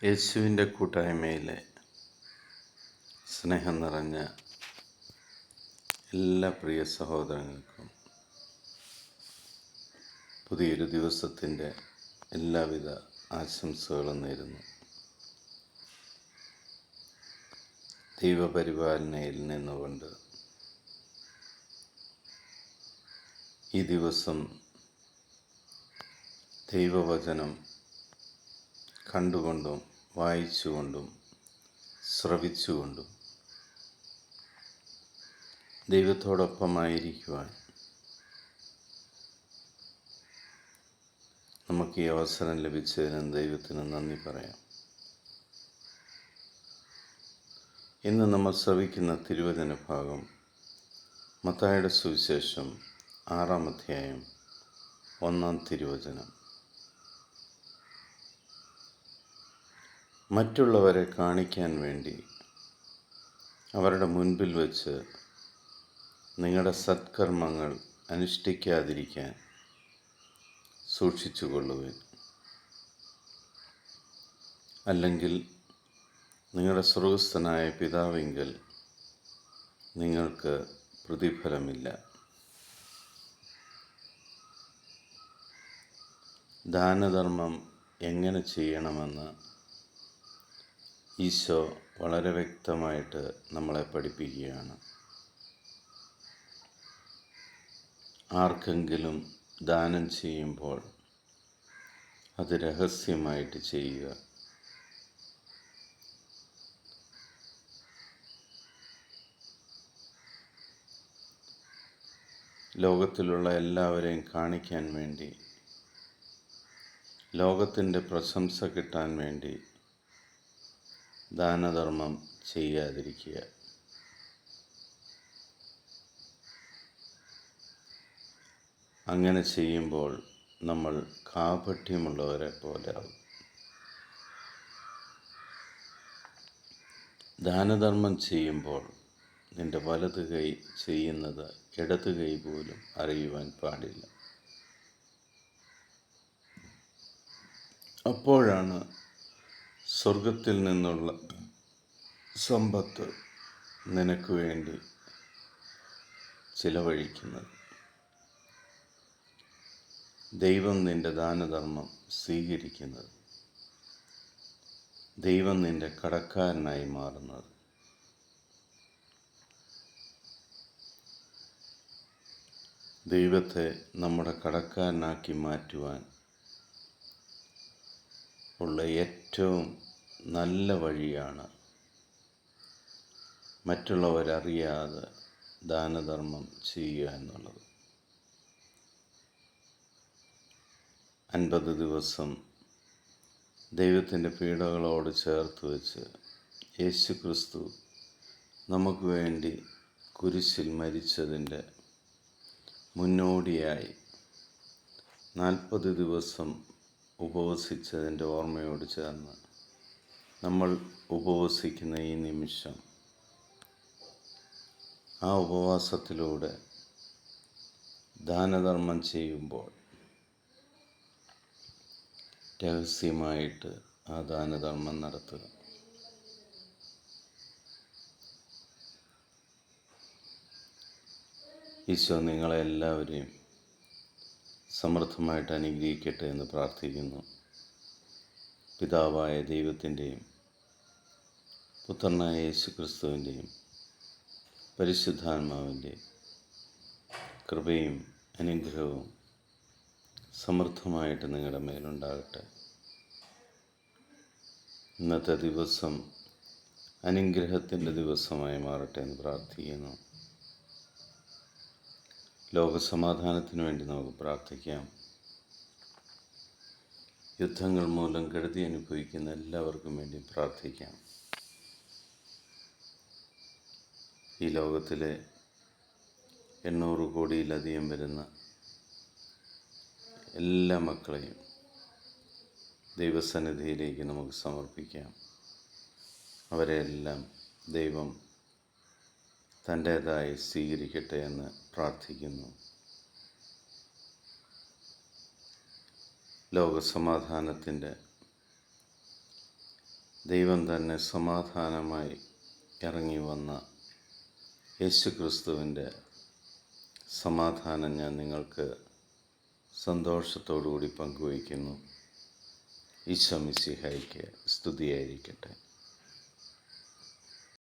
യേശുവിൻ്റെ കൂട്ടായ്മയിലെ സ്നേഹം നിറഞ്ഞ എല്ലാ പ്രിയ സഹോദരങ്ങൾക്കും പുതിയൊരു ദിവസത്തിൻ്റെ എല്ലാവിധ ആശംസകളും നേരുന്നു. ദൈവപരിപാലനയിൽ നിന്നുകൊണ്ട് ഈ ദിവസം ദൈവവചനം കണ്ടുകൊണ്ടും വായിച്ചുകൊണ്ടും ശ്രവിച്ചുകൊണ്ടും ദൈവത്തോടൊപ്പമായിരിക്കുവാൻ നമുക്ക് ഈ അവസരം ലഭിച്ചതിന് ദൈവത്തിന് നന്ദി പറയാം. ഇന്ന് നമ്മൾ ശ്രവിക്കുന്ന തിരുവചന ഭാഗം മത്തായിയുടെ സുവിശേഷം 6-ാം അധ്യായം 1-ാം തിരുവചനം. മറ്റുള്ളവരെ കാണിക്കാൻ വേണ്ടി അവരുടെ മുൻപിൽ വച്ച് നിങ്ങളുടെ സത്കർമ്മങ്ങൾ അനുഷ്ഠിക്കാതിരിക്കാൻ സൂക്ഷിച്ചുകൊള്ളുവിൻ. അല്ലെങ്കിൽ നിങ്ങളുടെ സ്വർഗ്ഗസ്ഥനായ പിതാവിങ്കൽ നിങ്ങൾക്ക് പ്രതിഫലമില്ല. ദാനധർമ്മം എങ്ങനെ ചെയ്യണമെന്ന് ഈശോ വളരെ വ്യക്തമായിട്ട് നമ്മളെ പഠിപ്പിക്കുകയാണ്. ആർക്കെങ്കിലും ദാനം ചെയ്യുമ്പോൾ അത് രഹസ്യമായിട്ട് ചെയ്യുക. ലോകത്തിലുള്ള എല്ലാവരെയും കാണിക്കാൻ വേണ്ടി, ലോകത്തിൻ്റെ പ്രശംസ കിട്ടാൻ വേണ്ടി ദാനധർമ്മം ചെയ്യാതിരിക്കുക. അങ്ങനെ ചെയ്യുമ്പോൾ നമ്മൾ കാപട്യമുള്ളവരെ പോലെയാകും. ദാനധർമ്മം ചെയ്യുമ്പോൾ നിന്റെ വലത് കൈ ചെയ്യുന്നത് ഇടത് കൈ പോലും അറിയുവാൻ പാടില്ല. അപ്പോഴാണ് സ്വർഗത്തിൽ നിന്നുള്ള സമ്പത്ത് നിനക്ക് വേണ്ടി ചിലവഴിക്കുന്നത്. ദൈവം നിന്റെ ദാനധർമ്മം സ്വീകരിക്കുന്നത്, ദൈവം നിന്റെ കടക്കാരനായി മാറുന്നത്. ദൈവത്തെ നമ്മുടെ കടക്കാരനാക്കി മാറ്റുവാൻ ഉള്ള ഏറ്റവും നല്ല വഴിയാണ് മറ്റുള്ളവരറിയാതെ ദാനധർമ്മം ചെയ്യുക എന്നുള്ളത്. 50 ദിവസം ദൈവത്തിൻ്റെ പീഡകളോട് ചേർത്ത് വെച്ച് യേശു ക്രിസ്തു നമുക്ക് വേണ്ടി കുരിശിൽ മരിച്ചതിൻ്റെ മുന്നോടിയായി 40 ദിവസം ഉപവസിച്ചതിൻ്റെ ഓർമ്മയോട് ചേർന്ന് നമ്മൾ ഉപവസിക്കുന്ന ഈ നിമിഷം, ആ ഉപവാസത്തിലൂടെ ദാനധർമ്മം ചെയ്യുമ്പോൾ രഹസ്യമായിട്ട് ആ ദാനധർമ്മം നടത്തുക. ഈശോ നിങ്ങളെല്ലാവരെയും സമൃദ്ധമായിട്ട് അനുഗ്രഹിക്കട്ടെ എന്ന് പ്രാർത്ഥിക്കുന്നു. പിതാവായ ദൈവത്തിൻ്റെയും പുത്രനായ യേശു ക്രിസ്തുവിൻ്റെയും പരിശുദ്ധാത്മാവിൻ്റെയും കൃപയും അനുഗ്രഹവും സമൃദ്ധമായിട്ട് നിങ്ങളുടെ മേലുണ്ടാകട്ടെ. ഇന്നത്തെ ദിവസം അനുഗ്രഹത്തിൻ്റെ ദിവസമായി മാറട്ടെ എന്ന് പ്രാർത്ഥിക്കുന്നു. ലോകസമാധാനത്തിന് വേണ്ടി നമുക്ക് പ്രാർത്ഥിക്കാം. യുദ്ധങ്ങൾ മൂലം കെടുതി അനുഭവിക്കുന്ന എല്ലാവർക്കും വേണ്ടി പ്രാർത്ഥിക്കാം. ഈ ലോകത്തിലെ 800 കോടിയിലധികം വരുന്ന എല്ലാ മക്കളെയും ദൈവസന്നിധിയിലേക്ക് നമുക്ക് സമർപ്പിക്കാം. അവരെല്ലാം ദൈവം തൻ്റേതായി സ്വീകരിക്കട്ടെ എന്ന് പ്രാർത്ഥിക്കുന്നു. ലോകസമാധാനത്തിൻ്റെ ദൈവം തന്നെ സമാധാനമായി ഇറങ്ങി വന്ന യേശുക്രിസ്തുവിൻ്റെ സമാധാനം ഞാൻ നിങ്ങൾക്ക് സന്തോഷത്തോടുകൂടി പങ്കുവയ്ക്കുന്നു. ഈശോ മിശിഹായ്ക്ക് സ്തുതിയായിരിക്കട്ടെ.